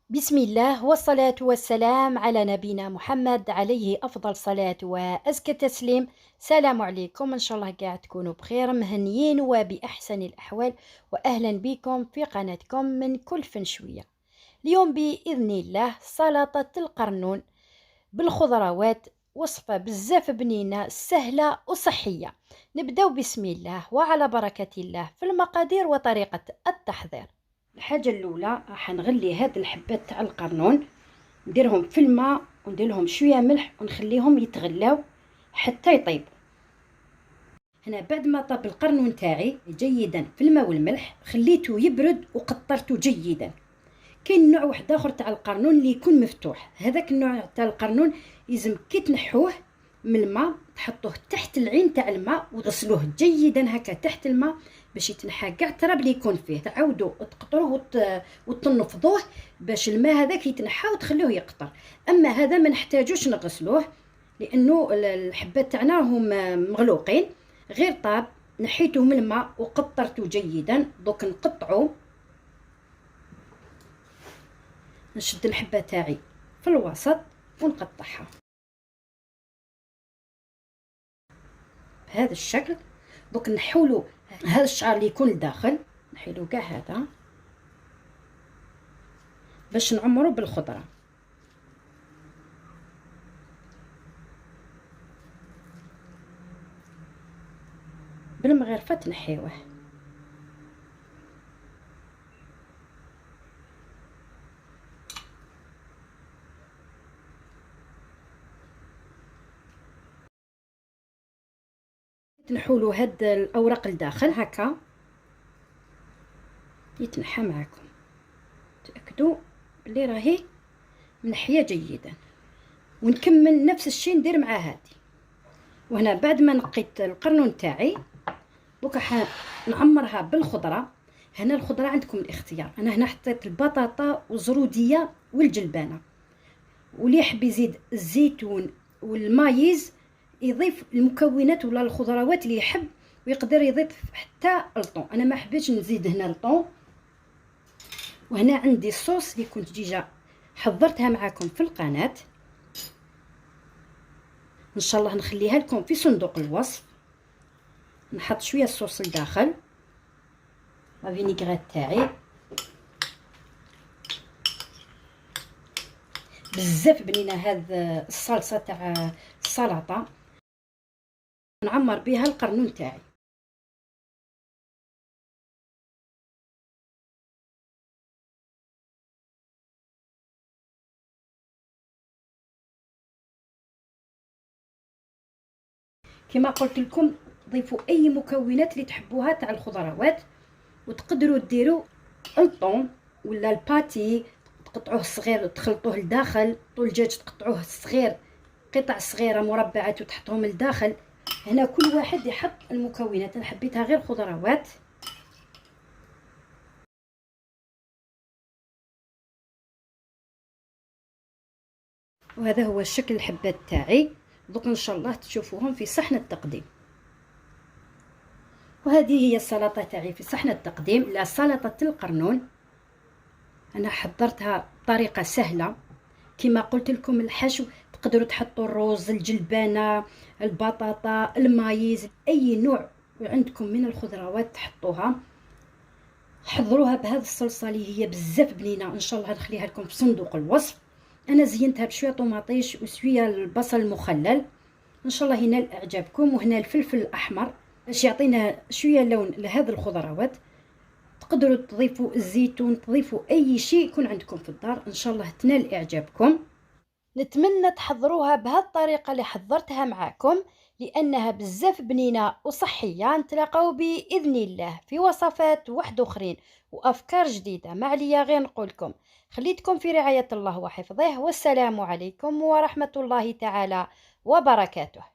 بسم الله والصلاة والسلام على نبينا محمد عليه أفضل صلاة وأزكى تسليم. سلام عليكم، إن شاء الله قاعد تكونوا بخير مهنيين وبأحسن الأحوال، وأهلا بكم في قناتكم من كل فنشوية. اليوم بإذن الله سلطة القرنون بالخضروات، وصفة بزاف بنينة سهلة وصحية. نبدأ بسم الله وعلى بركة الله في المقادير وطريقة التحضير. الحاجة الأولى راح نغلي هاد الحبات تاع القرنون، نديرهم في الماء وندير لهم شوية ملح ونخليهم يتغلاو حتى يطيبوا. هنا بعد ما طاب القرنون تاعي جيدا في الماء والملح خليته يبرد وقطرته جيدا. كاين نوع واحد اخر تاع القرنون اللي يكون مفتوح، هذاك النوع تاع القرنون يلزم كي تنحوه من الماء تحطوه تحت العين تاع الماء وتغسلوه جيدا هكا تحت الماء باش يتنحى كاع التراب اللي يكون فيه. تعاودوا تقطروه وتنفضوه باش الماء هذاك يتنحى وتخلوه يقطر. اما هذا ما نحتاجوش نغسلوه لانه الحبات تاعنا هم مغلوقين، غير طاب نحيته من الماء وقطرته جيدا. دوك نقطعوا، نشد الحبه تاعي في الوسط ونقطعها بهذا الشكل. دوك نحولوا هذا الشعر اللي يكون لداخل، نحيلو كاع هذا باش نعمرو بالخضره. بالمغرفه تنحيوه. تنحولوا هاد الاوراق لداخل هكا يتنحى معكم. تاكدوا بلي راهي منحيه جيدا. ونكمل نفس الشيء ندير مع هذه. وهنا بعد ما نقيت القرنون تاعي دوكا نعمرها بالخضره. هنا الخضره عندكم الاختيار، انا هنا حطيت البطاطا والزروديه والجلبانه، واللي يحب يزيد الزيتون والمايز يضيف المكونات ولا الخضروات اللي يحب، ويقدر يضيف حتى الطون. انا ما حبيتش نزيد هنا الطون. وهنا عندي الصوص اللي كنت ديجا حضرتها معكم في القناه، ان شاء الله نخليها لكم في صندوق الوصف. نحط شويه الصوص لداخل، الفينيغريت تاعي بزاف بنينه. هاد الصلصه تاع السلطه نعمر بها القرنون تاعي. كما قلت لكم ضيفوا اي مكونات اللي تحبوها تاع الخضروات، وتقدروا ديروا الطون ولا الباتي تقطعوه صغير وتخلطوه لداخل. طول الدجاج تقطعوه صغير، قطع صغيره مربعات وتحطوهم لداخل. هنا كل واحد يحط المكونات، انا حبيتها غير خضروات. وهذا هو الشكل الحبات تاعي. دوك ان شاء الله تشوفوهم في صحن التقديم. وهذه هي السلطه تاعي في صحن التقديم، لا سلطه القرنون. انا حضرتها بطريقه سهله كما قلت لكم. الحشو تقدروا تحطوا الرز، الجلبانه، البطاطا، المايز، اي نوع عندكم من الخضروات تحطوها. حضروها بهذه الصلصه اللي هي بزاف بنينه. ان شاء الله نخليها لكم في صندوق الوصف. انا زينتها بشويه طوماطيش وشويه البصل المخلل، ان شاء الله ينال اعجابكم. وهنا الفلفل الاحمر باش يعطينا شويه لون لهذه الخضروات. تقدروا تضيفوا الزيتون، تضيفوا اي شيء يكون عندكم في الدار، ان شاء الله تنال اعجابكم. نتمنى تحضروها بهالطريقه اللي حضرتها معاكم، لانها بزاف بنينه وصحيه. نتلاقاو باذن الله في وصفات واحد اخرين وافكار جديده. ما عليا غير نقولكم خليتكم في رعايه الله وحفظه، والسلام عليكم ورحمه الله تعالى وبركاته.